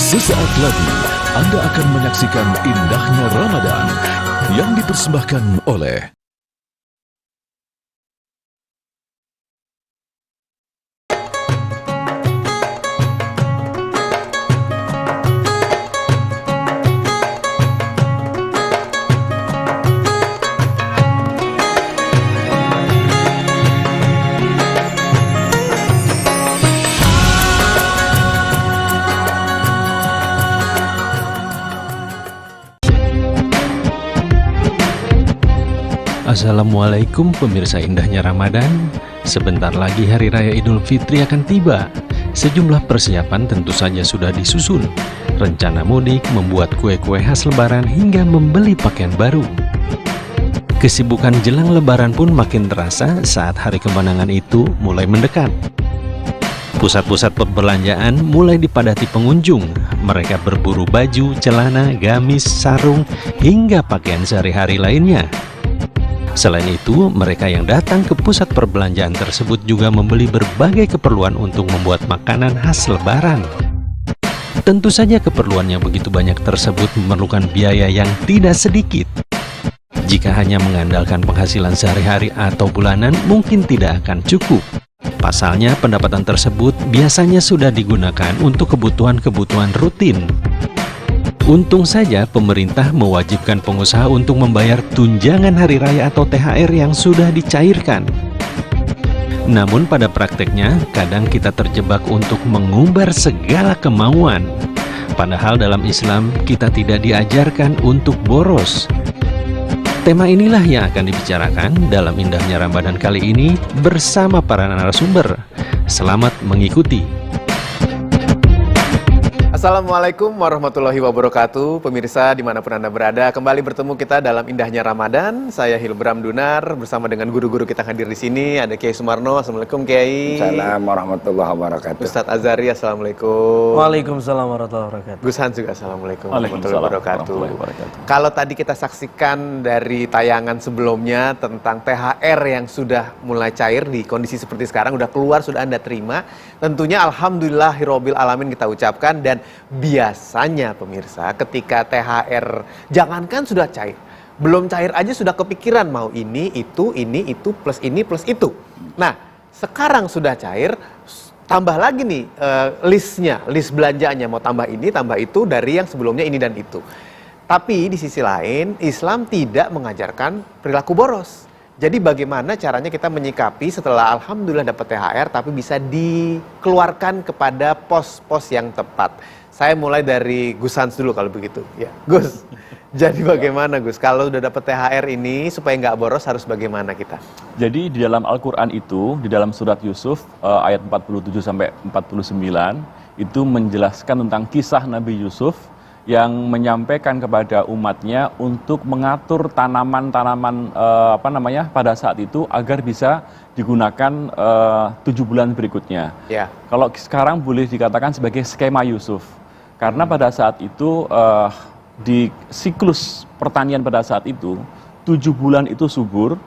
Sesaat lagi Anda akan menyaksikan indahnya Ramadan yang dipersembahkan oleh Assalamualaikum pemirsa indahnya Ramadan. Sebentar lagi Hari Raya Idul Fitri akan tiba. Sejumlah persiapan tentu saja sudah disusun. Rencana mudik, membuat kue-kue khas Lebaran hingga membeli pakaian baru. Kesibukan jelang Lebaran pun makin terasa saat hari kemenangan itu mulai mendekat. Pusat-pusat perbelanjaan mulai dipadati pengunjung. Mereka berburu baju, celana, gamis, sarung, hingga pakaian sehari-hari lainnya. Selain itu, mereka yang datang ke pusat perbelanjaan tersebut juga membeli berbagai keperluan untuk membuat makanan khas Lebaran. Tentu saja keperluan yang begitu banyak tersebut memerlukan biaya yang tidak sedikit. Jika hanya mengandalkan penghasilan sehari-hari atau bulanan, mungkin tidak akan cukup. Pasalnya, pendapatan tersebut biasanya sudah digunakan untuk kebutuhan-kebutuhan rutin. Untung saja pemerintah mewajibkan pengusaha untuk membayar tunjangan hari raya atau THR yang sudah dicairkan. Namun pada prakteknya, kadang kita terjebak untuk mengumbar segala kemauan. Padahal dalam Islam, kita tidak diajarkan untuk boros. Tema inilah yang akan dibicarakan dalam indahnya Ramadan kali ini bersama para narasumber. Selamat mengikuti. Assalamualaikum warahmatullahi wabarakatuh. Pemirsa dimanapun Anda berada, kembali bertemu kita dalam indahnya Ramadan. Saya Hilbram Dunar bersama dengan guru-guru kita hadir di sini. Ada Kiai Sumarno. Assalamualaikum Kiai. Assalamualaikum warahmatullahi wabarakatuh. Ustadz Azhari. Assalamualaikum. Waalaikumsalam warahmatullahi wabarakatuh. Gus Han juga. Assalamualaikum warahmatullahi wabarakatuh. Kalau tadi kita saksikan dari tayangan sebelumnya tentang THR yang sudah mulai cair di kondisi seperti sekarang, udah keluar, sudah Anda terima. Tentunya alhamdulillahirabbil alamin kita ucapkan. Dan biasanya pemirsa ketika THR jangankan sudah cair, belum cair aja sudah kepikiran mau ini itu plus ini plus itu. Nah sekarang sudah cair, tambah lagi nih list belanjanya, mau tambah ini tambah itu dari yang sebelumnya ini dan itu. Tapi di sisi lain Islam tidak mengajarkan perilaku boros. Jadi bagaimana caranya kita menyikapi setelah alhamdulillah dapat THR tapi bisa dikeluarkan kepada pos-pos yang tepat. Saya mulai dari Gus Hans dulu kalau begitu. Ya, Gus. Jadi bagaimana Gus? Kalau udah dapat THR ini supaya nggak boros harus bagaimana kita? Jadi di dalam Al-Quran itu, di dalam surat Yusuf ayat 47 sampai 49 itu menjelaskan tentang kisah Nabi Yusuf yang menyampaikan kepada umatnya untuk mengatur tanaman-tanaman pada saat itu agar bisa digunakan 7 bulan berikutnya. Ya. Kalau sekarang boleh dikatakan sebagai skema Yusuf, karena pada saat itu di siklus pertanian pada saat itu 7 bulan itu subur,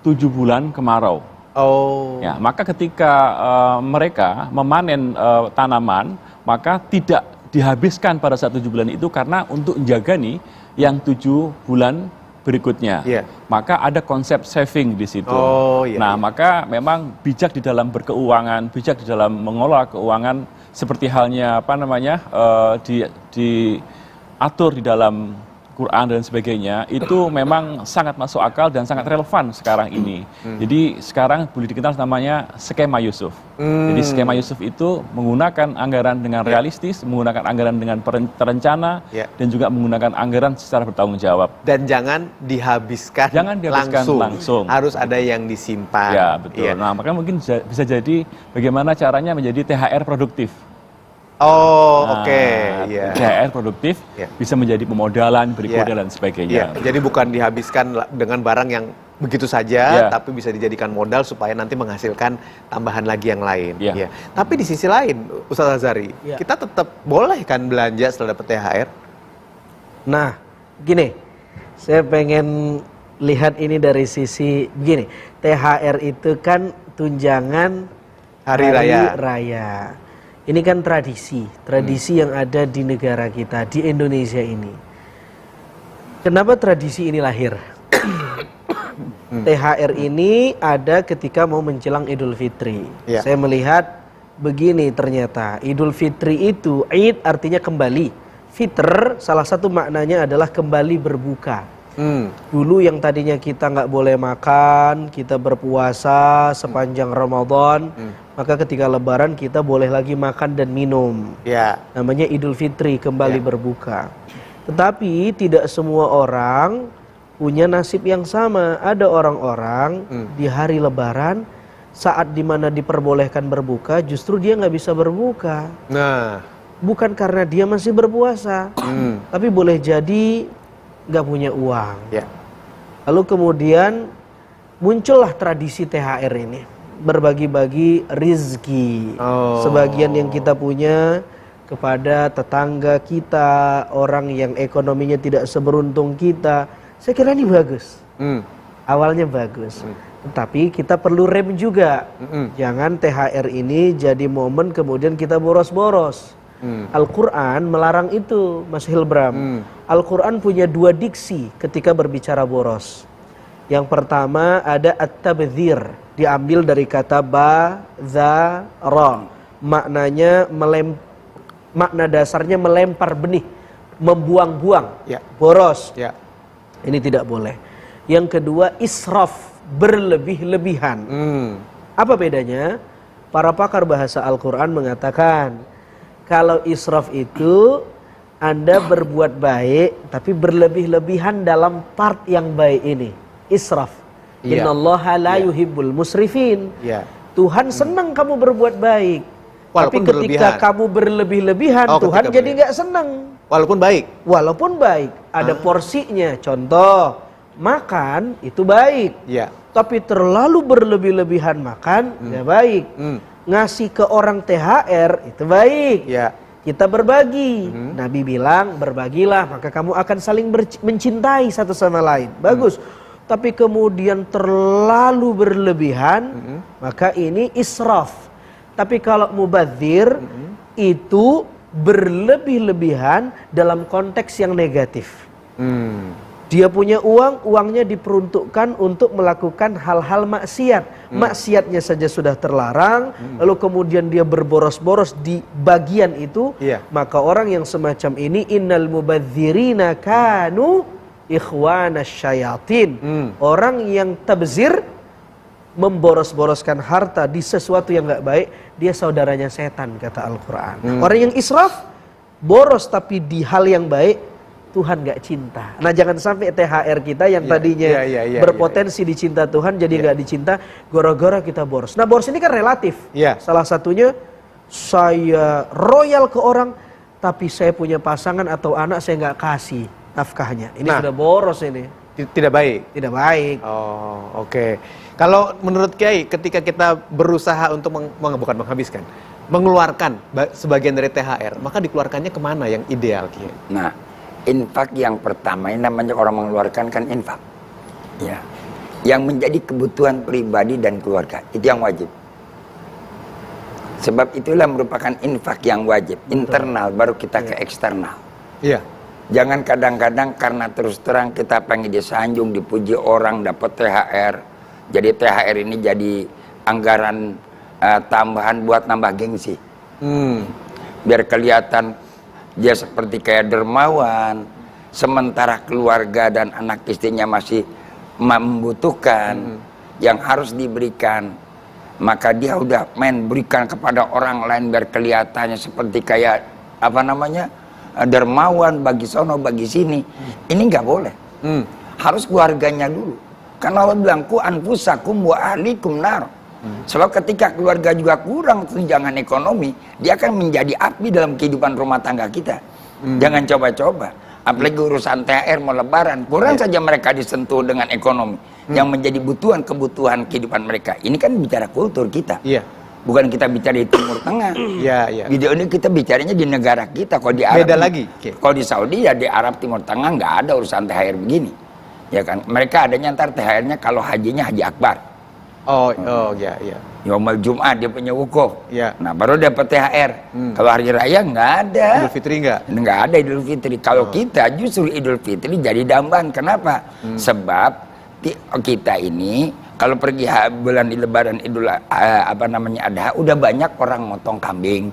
7 bulan kemarau. Oh. Ya, maka ketika mereka memanen tanaman, maka tidak dihabiskan pada saat 7 bulan itu karena untuk menjaga nih yang 7 bulan berikutnya. Yeah. Maka ada konsep saving di situ. Oh, yeah, nah, maka memang bijak di dalam berkeuangan, bijak di dalam mengelola keuangan seperti halnya diatur di dalam Quran dan sebagainya, itu memang sangat masuk akal dan sangat relevan sekarang ini. Jadi sekarang boleh dikenal namanya skema Yusuf. Jadi skema Yusuf itu menggunakan anggaran dengan realistis, menggunakan anggaran dengan terencana, dan juga menggunakan anggaran secara bertanggung jawab. Dan jangan dihabiskan langsung. Harus ada yang disimpan. Ya, betul. Nah, maka mungkin bisa jadi bagaimana caranya menjadi THR produktif. Oh, oke. Yeah. THR produktif bisa menjadi pemodalan, berikutnya dan sebagainya. Jadi bukan dihabiskan dengan barang yang begitu saja, tapi bisa dijadikan modal supaya nanti menghasilkan tambahan lagi yang lain. Tapi di sisi lain, Ustadz Azhari, kita tetap boleh kan belanja setelah dapat THR? Nah, gini, saya pengen lihat ini dari sisi begini. THR itu kan tunjangan hari raya. Ini kan tradisi yang ada di negara kita, di Indonesia ini. Kenapa tradisi ini lahir? THR ini ada ketika mau menjelang Idul Fitri. Ya. Saya melihat begini ternyata, Idul Fitri itu, Id artinya kembali. Fitr salah satu maknanya adalah kembali berbuka. Dulu yang tadinya kita nggak boleh makan, kita berpuasa sepanjang Ramadan, maka ketika Lebaran kita boleh lagi makan dan minum. Ya. Namanya Idul Fitri, kembali berbuka. Tetapi tidak semua orang punya nasib yang sama. Ada orang-orang di hari Lebaran, saat dimana diperbolehkan berbuka, justru dia nggak bisa berbuka. Nah, Bukan karena dia masih berpuasa, tapi boleh jadi nggak punya uang. ya. Lalu kemudian muncullah tradisi THR ini, berbagi-bagi rizki. Oh. Sebagian yang kita punya kepada tetangga kita, orang yang ekonominya tidak seberuntung kita. Saya kira ini bagus. Awalnya bagus. Tetapi kita perlu rem juga. Jangan THR ini jadi momen kemudian kita boros-boros. Al-Quran melarang itu, Mas Hilbram. Al-Quran punya dua diksi ketika berbicara boros. Yang pertama ada at-tabdzir, diambil dari kata ba-za-ra. Maknanya makna dasarnya melempar benih, membuang-buang, Ya. boros. Ya. Ini tidak boleh. Yang kedua israf, berlebih-lebihan. Apa bedanya? Para pakar bahasa Al-Quran mengatakan, kalau israf itu Anda berbuat baik tapi berlebih-lebihan dalam part yang baik ini. Israf. Iya. Innallaha la Iya. yuhibbul musrifin. Ya. Tuhan senang kamu berbuat baik. Walaupun Tapi ketika berlebihan. kamu berlebih-lebihan, Oh, Tuhan ketika jadi berlebihan. nggak senang. Walaupun baik. Walaupun baik, ada porsinya. Contoh, makan itu baik. Ya. Tapi terlalu berlebih-lebihan makan nggak baik. Ngasih ke orang THR itu baik. Ya. Kita berbagi. Nabi bilang berbagilah maka kamu akan saling mencintai satu sama lain. Bagus. Tapi kemudian terlalu berlebihan, maka ini israf. Tapi kalau mubadzir itu berlebih-lebihan dalam konteks yang negatif. Dia punya uang, uangnya diperuntukkan untuk melakukan hal-hal maksiat. Maksiatnya saja sudah terlarang, lalu kemudian dia berboros-boros di bagian itu, Iya. maka orang yang semacam ini innal mubadzirina kanu ikhwanas syayatin. Orang yang tabzir, memboros-boroskan harta di sesuatu yang nggak baik, dia saudaranya setan, kata Al-Quran. Orang yang israf, boros tapi di hal yang baik, Tuhan gak cinta. Nah jangan sampai THR kita yang tadinya berpotensi dicinta Tuhan jadi gak dicinta gara-gara kita boros. Nah boros ini kan relatif. Salah satunya saya royal ke orang tapi saya punya pasangan atau anak saya gak kasih nafkahnya. Ini sudah boros ini. Tidak baik. Tidak baik. Oh, oke. Kalau menurut Kiai, ketika kita berusaha untuk bukan menghabiskan, mengeluarkan sebagian dari THR, maka dikeluarkannya kemana yang ideal, Kiai? Nah, infak yang pertama ini namanya orang mengeluarkan kan infak, ya, yang menjadi kebutuhan pribadi dan keluarga itu yang wajib. Sebab itulah merupakan infak yang wajib internal, baru kita ke eksternal. Iya. Jangan kadang-kadang karena terus terang kita pengen disanjung, dipuji orang, dapat THR. Jadi THR ini jadi anggaran tambahan buat nambah gengsi. Biar kelihatan dia seperti kayak dermawan, sementara keluarga dan anak istrinya masih membutuhkan yang harus diberikan. Maka dia udah berikan kepada orang lain biar kelihatannya seperti kayak dermawan bagi sono bagi sini. Ini nggak boleh. Harus keluarganya dulu. Karena Allah bilang ku anfusakum wa ahlikum nar. Sebab ketika keluarga juga kurang tunjangan ekonomi, dia akan menjadi api dalam kehidupan rumah tangga kita. Jangan coba-coba. Apalagi urusan THR mau lebaran, kurang saja mereka disentuh dengan ekonomi yang menjadi kebutuhan kehidupan mereka. Ini kan bicara kultur kita. Bukan kita bicara di Timur Tengah. Video ini kita bicaranya di negara kita. Kalau di Arab, beda lagi. Kalau di Saudi ya di Arab Timur Tengah nggak ada urusan THR begini. Ya kan? Mereka adanya ntar THR-nya kalau hajinya haji akbar. Oh, iya. Yaumal Jumat dia punya wukuf. Ya. Nah, baru dapat THR. Kalau hari raya nggak ada. Idul Fitri nggak? Nggak ada Idul Fitri. Kalau kita justru Idul Fitri jadi dambaan. Kenapa? Sebab kita ini kalau pergi bulan di Lebaran Idul Adha, udah banyak orang motong kambing.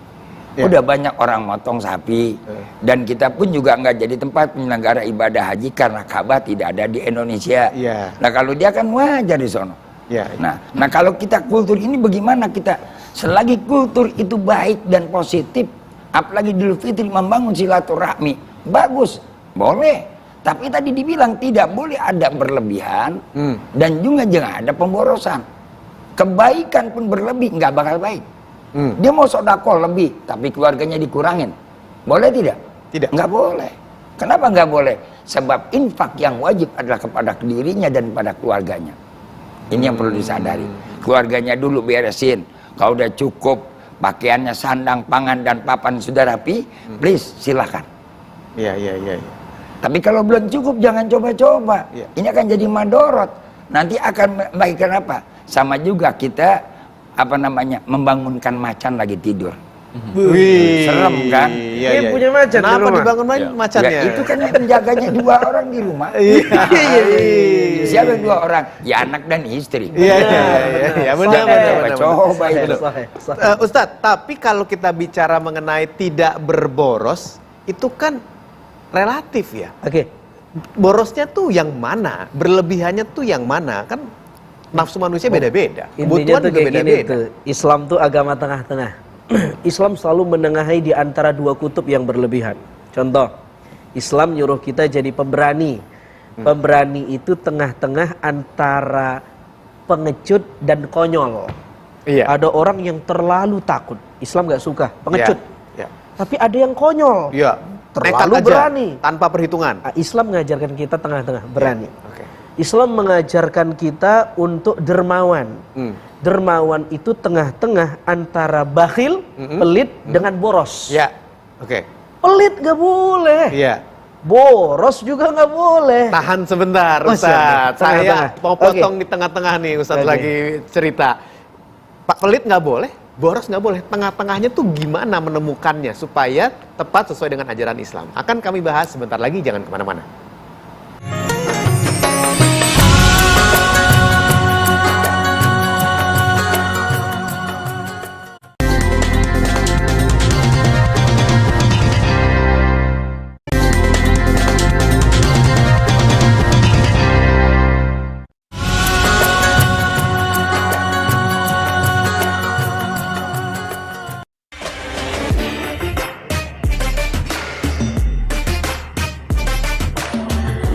Ya. Udah banyak orang motong sapi. Dan kita pun juga nggak jadi tempat penyelenggara ibadah haji karena Ka'bah tidak ada di Indonesia. Ya. Nah, kalau dia kan wajar di sono. Ya. Nah kalau kita kultur ini bagaimana kita? Selagi kultur itu baik dan positif, apalagi Idul Fitri membangun silaturahmi, bagus, boleh. Tapi tadi dibilang tidak boleh ada berlebihan dan juga jangan ada pemborosan. Kebaikan pun berlebih nggak bakal baik. Dia mau sedekah lebih, tapi keluarganya dikurangin, boleh tidak? Tidak. Nggak boleh. Kenapa nggak boleh? Sebab infak yang wajib adalah kepada dirinya dan pada keluarganya. Ini yang perlu disadari. Keluarganya dulu beresin. Kalau udah cukup, pakaiannya sandang, pangan, dan papan sudah rapi, please silahkan. Iya. Tapi kalau belum cukup, jangan coba-coba. Ya. Ini akan jadi madorot. Nanti akan membagikan apa? Sama juga kita, membangunkan macan lagi tidur. Wih. Serem kan? Dia punya macan di Kenapa rumah. dibangun macannya? Ya, itu kan penjaganya 2 orang di rumah. Siapa yang 2 orang? Ya anak dan istri. Iya, benar. Coba itu. Ustadz, tapi kalau kita bicara mengenai tidak berboros, itu kan relatif ya. Oke. Borosnya tuh yang mana? Berlebihannya tuh yang mana? Kan nafsu manusia beda-beda. Intinya Kebutuhan tuh juga kayak gini beda-beda. tuh. Islam tuh agama tengah-tengah. Islam selalu menengahi di antara 2 kutub yang berlebihan. Contoh, Islam nyuruh kita jadi pemberani. Pemberani itu tengah-tengah antara pengecut dan konyol. Iya. Ada orang yang terlalu takut. Islam gak suka pengecut. Iya. Tapi ada yang konyol. Iya. Terlalu Nekat aja, berani. tanpa perhitungan. Islam mengajarkan kita tengah-tengah, berani. Oke. Islam mengajarkan kita untuk dermawan. Dermawan itu tengah-tengah antara bakhil, pelit, dengan boros. Iya. Oke. Pelit gak boleh. Iya. Boros juga gak boleh. Tahan sebentar, Oh, Ustadz. siap. Saya Tengah-tengah. mau potong Oke. di tengah-tengah nih, Ustadz Oke. lagi cerita. Pak, pelit nggak boleh, boros nggak boleh. Tengah-tengahnya tuh gimana menemukannya supaya tepat sesuai dengan ajaran Islam. Akan kami bahas sebentar lagi, jangan kemana-mana.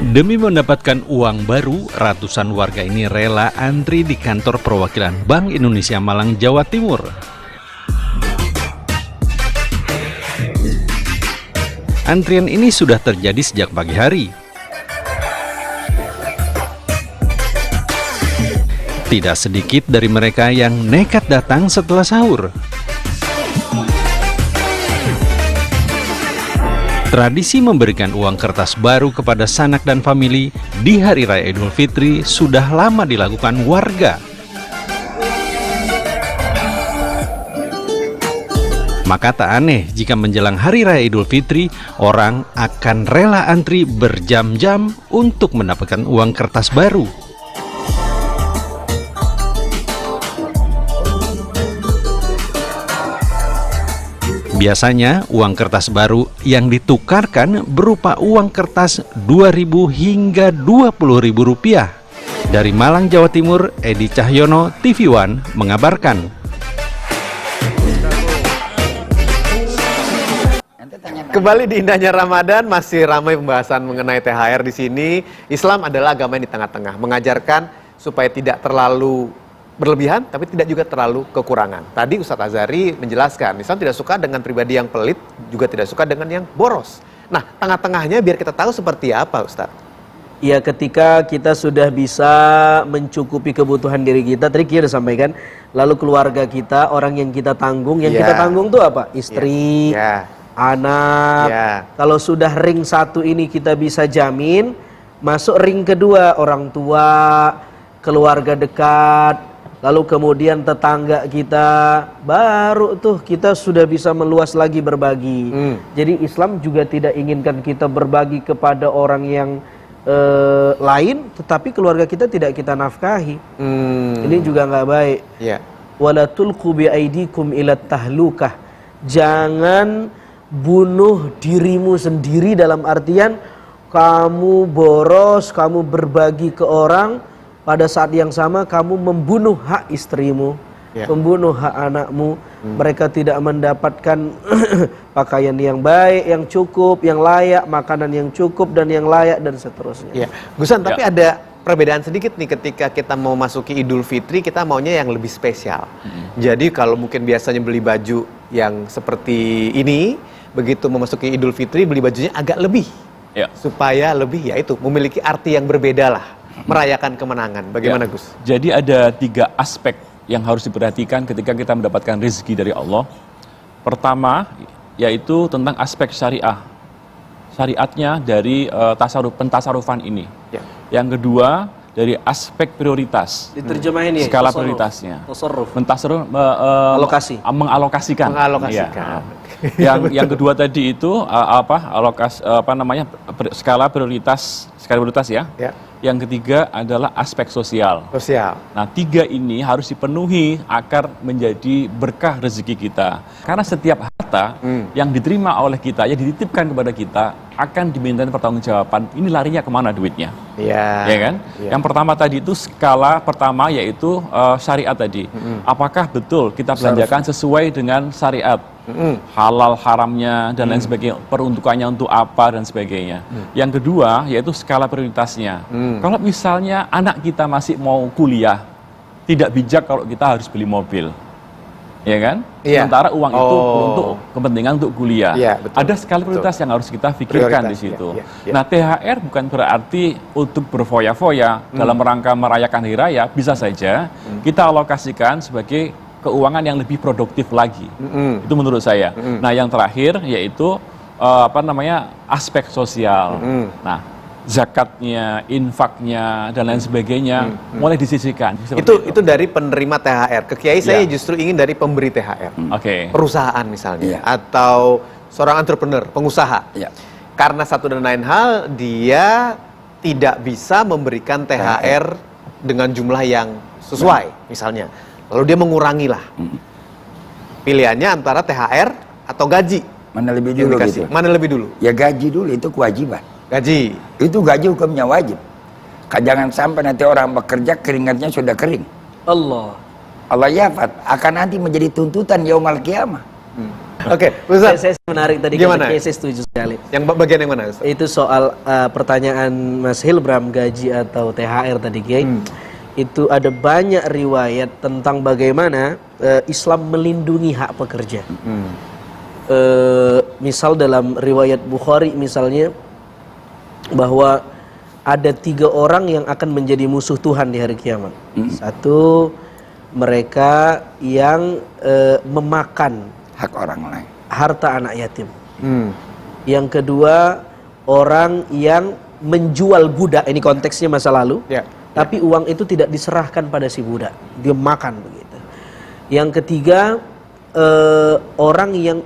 Demi mendapatkan uang baru, ratusan warga ini rela antri di kantor perwakilan Bank Indonesia Malang, Jawa Timur. Antrian ini sudah terjadi sejak pagi hari. Tidak sedikit dari mereka yang nekat datang setelah sahur. Tradisi memberikan uang kertas baru kepada sanak dan famili di Hari Raya Idul Fitri sudah lama dilakukan warga. Maka tak aneh jika menjelang Hari Raya Idul Fitri, orang akan rela antri berjam-jam untuk mendapatkan uang kertas baru. Biasanya uang kertas baru yang ditukarkan berupa uang kertas 2.000 hingga 20.000 rupiah. Dari Malang, Jawa Timur, Edi Cahyono, TV One mengabarkan. Kembali di indahnya Ramadan, masih ramai pembahasan mengenai THR di sini. Islam adalah agama yang di tengah-tengah, mengajarkan supaya tidak terlalu berlebihan, tapi tidak juga terlalu kekurangan. Tadi Ustadz Azhari menjelaskan, Islam tidak suka dengan pribadi yang pelit, juga tidak suka dengan yang boros. Nah, tengah-tengahnya biar kita tahu seperti apa, Ustadz. Ya, ketika kita sudah bisa mencukupi kebutuhan diri kita, tadi kita sudah sampaikan, lalu keluarga kita, orang yang kita tanggung, kita tanggung tuh apa? Istri, anak. Kalau sudah ring 1 ini kita bisa jamin, masuk ring kedua, orang tua, keluarga dekat, lalu kemudian tetangga kita, baru tuh kita sudah bisa meluas lagi berbagi. Jadi Islam juga tidak inginkan kita berbagi kepada orang yang lain, tetapi keluarga kita tidak kita nafkahi. Ini juga nggak baik. Wala tulqu bi aidikum ila tahlukah. Jangan bunuh dirimu sendiri, dalam artian kamu boros, kamu berbagi ke orang, pada saat yang sama kamu membunuh hak istrimu, membunuh hak anakmu. Mereka tidak mendapatkan pakaian yang baik, yang cukup, yang layak, makanan yang cukup dan yang layak, dan seterusnya. Gusan, tapi ada perbedaan sedikit nih ketika kita mau masuki Idul Fitri, kita maunya yang lebih spesial. Jadi kalau mungkin biasanya beli baju yang seperti ini, begitu memasuki Idul Fitri beli bajunya agak lebih, supaya lebih, yaitu memiliki arti yang berbeda lah, merayakan kemenangan. Bagaimana Gus? Jadi ada 3 aspek yang harus diperhatikan ketika kita mendapatkan rezeki dari Allah. Pertama, yaitu tentang aspek syariah, syariatnya dari pentasarufan ini. Yang kedua, dari aspek prioritas, Diterjemahin ya, skala tasarruf. prioritasnya. Tasarruf. Alokasi. Mengalokasikan. Mengalokasikan. Yang kedua tadi itu skala prioritas ya. Yang ketiga adalah aspek sosial. Nah, 3 ini harus dipenuhi agar menjadi berkah rezeki kita. Karena setiap harta yang diterima oleh kita, yang dititipkan kepada kita, akan dimintain pertanggungjawaban. Ini larinya kemana duitnya? Ya kan? Yang pertama tadi itu skala pertama, yaitu syariat tadi. Apakah betul kita belanjakan sesuai dengan syariat? Halal haramnya dan lain sebagainya, peruntukannya untuk apa dan sebagainya. Yang kedua yaitu skala prioritasnya. Kalau misalnya anak kita masih mau kuliah, tidak bijak kalau kita harus beli mobil, ya kan? Sementara uang itu untuk kepentingan untuk kuliah. Ada skala prioritas yang harus kita pikirkan di situ. Nah, THR bukan berarti untuk berfoya-foya dalam rangka merayakan hari raya. Bisa saja kita alokasikan sebagai keuangan yang lebih produktif lagi. Itu menurut saya. Nah, yang terakhir yaitu aspek sosial. Nah, zakatnya, infaknya dan lain sebagainya mulai disisihkan. Itu dari penerima THR. Ke Kiai saya justru ingin dari pemberi THR. Perusahaan misalnya, atau seorang entrepreneur, pengusaha. Karena satu dan lain hal, dia tidak bisa memberikan THR dengan jumlah yang sesuai misalnya. Lalu dia mengurangi lah. Pilihannya antara THR atau gaji. Mana lebih dulu gitu? Mana lebih dulu? Ya gaji dulu, itu kewajiban. Gaji. Itu gaji hukumnya wajib. Jangan sampai nanti orang bekerja keringatnya sudah kering. Allah yafat akan nanti menjadi tuntutan yaumul qiyamah. Oke, Ustaz. Saya menarik tadi. Gimana? Saya setuju sekali. Yang bagian yang mana, Ustaz? Itu soal pertanyaan Mas Hilbram, gaji atau THR tadi, Kiai. Itu ada banyak riwayat tentang bagaimana Islam melindungi hak pekerja. Misal dalam riwayat Bukhari misalnya, bahwa ada 3 orang yang akan menjadi musuh Tuhan di hari kiamat. Satu, mereka yang memakan hak orang lain, harta anak yatim. Yang kedua, orang yang menjual budak. Ini konteksnya masa lalu. Tapi uang itu tidak diserahkan pada si budak, dia makan begitu. Yang ketiga, orang yang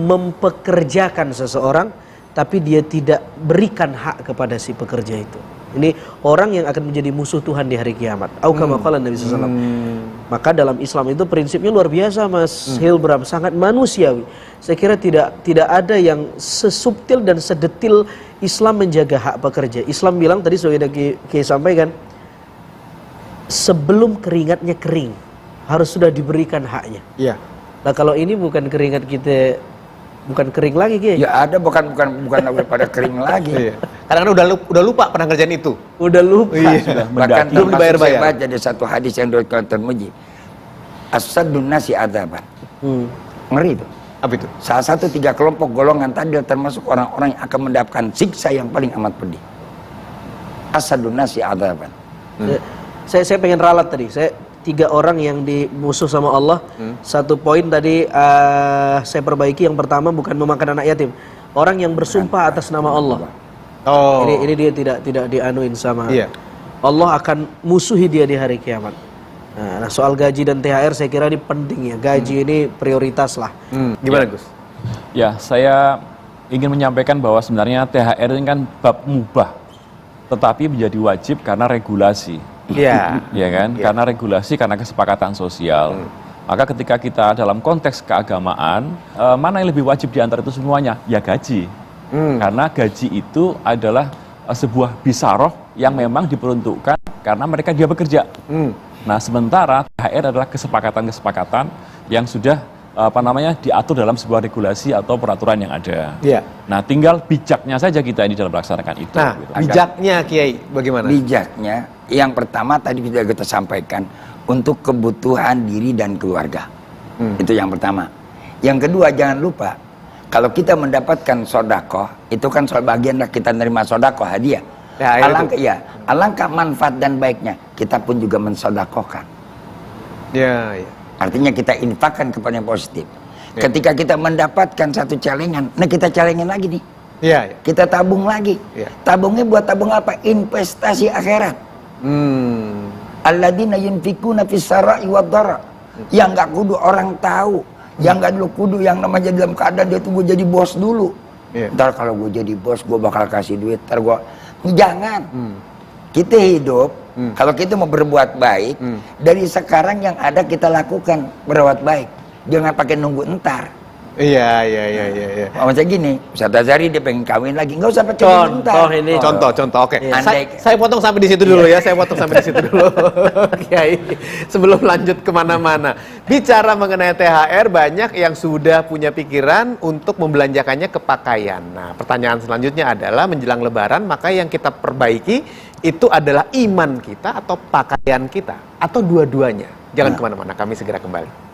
mempekerjakan seseorang tapi dia tidak berikan hak kepada si pekerja itu. Ini orang yang akan menjadi musuh Tuhan di hari kiamat. Au kama qala Nabi sallallahu alaihi wasallam. Maka dalam Islam itu prinsipnya luar biasa, Mas Hilbram, sangat manusiawi. Saya kira tidak ada yang sesubtil dan sedetil Islam menjaga hak pekerja. Islam bilang tadi sudah kita sampaikan, sebelum keringatnya kering harus sudah diberikan haknya. Nah, kalau ini bukan keringat kita, bukan kering lagi, Ki. Ya ada bukan pada kering lagi. Kadang-kadang udah lupa pernah ngerjain itu. Udah lupa. Bahkan belum dibayar-bayar. Saya baca ada satu hadis yang diriwayatkan Tirmidzi. As-saddun nasi adzaban. Ngeri itu. Apa itu? Salah satu 3 kelompok golongan tadi termasuk orang-orang yang akan mendapatkan siksa yang paling amat pedih. As-saddun nasi adzaban. Saya pengen ralat tadi. 3 orang yang dimusuh sama Allah. Satu poin tadi saya perbaiki. Yang pertama bukan memakan anak yatim. Orang yang bersumpah atas nama Allah. Ini dia tidak dianuin sama Allah, akan musuhi dia di hari kiamat. Nah, soal gaji dan THR saya kira ini penting ya. Gaji ini prioritas lah. Gimana Gus? Ya, saya ingin menyampaikan bahwa sebenarnya THR ini kan bab mubah, tetapi menjadi wajib karena regulasi. Iya. Ya kan? Karena regulasi, karena kesepakatan sosial. Maka ketika kita dalam konteks keagamaan, mana yang lebih wajib di antara itu semuanya? Ya gaji. Karena gaji itu adalah sebuah bisaroh yang memang diperuntukkan karena mereka dia bekerja. Nah, sementara THR adalah kesepakatan-kesepakatan yang sudah diatur dalam sebuah regulasi atau peraturan yang ada. Iya. Nah, tinggal bijaknya saja kita ini dalam melaksanakan itu. Nah, gitu. bijaknya Kiai bagaimana? Bijaknya, yang pertama tadi sudah kita sampaikan, untuk kebutuhan diri dan keluarga. Itu yang pertama. Yang kedua, jangan lupa, kalau kita mendapatkan sodakoh, itu kan bagian kita menerima sodakoh, hadiah. Alangkah manfaat dan baiknya, kita pun juga mensodakohkan. Ya. Artinya kita infakkan kepada yang positif. Ketika kita mendapatkan satu celengan, nah kita celengin lagi nih. Iya. Kita tabung lagi. Tabungnya buat tabung apa? Investasi akhirat. Alladzina yunfikuna fis sarai wad dara. Yang nggak kudu orang tahu, yang nggak dulu kudu yang namanya dalam keadaan dia tunggu jadi bos dulu. Ntar kalau gue jadi bos, gue bakal kasih duit. Ntar gue jangan. Kita hidup, kalau kita mau berbuat baik, dari sekarang yang ada kita lakukan berbuat baik. Jangan pakai nunggu entar. Iya. Maksudnya gini, Ustaz Azhari dia pengen kawin lagi, nggak usah pakai nunggu entar. Contoh. Oke. Andai- Saya potong sampai di situ dulu ya. Saya potong sampai di situ dulu. Kiai, sebelum lanjut kemana-mana. Bicara mengenai THR, banyak yang sudah punya pikiran untuk membelanjakannya ke pakaian. Nah, pertanyaan selanjutnya adalah menjelang Lebaran, maka yang kita perbaiki itu adalah iman kita atau pakaian kita atau dua-duanya. Jangan kemana-mana. Kami segera kembali.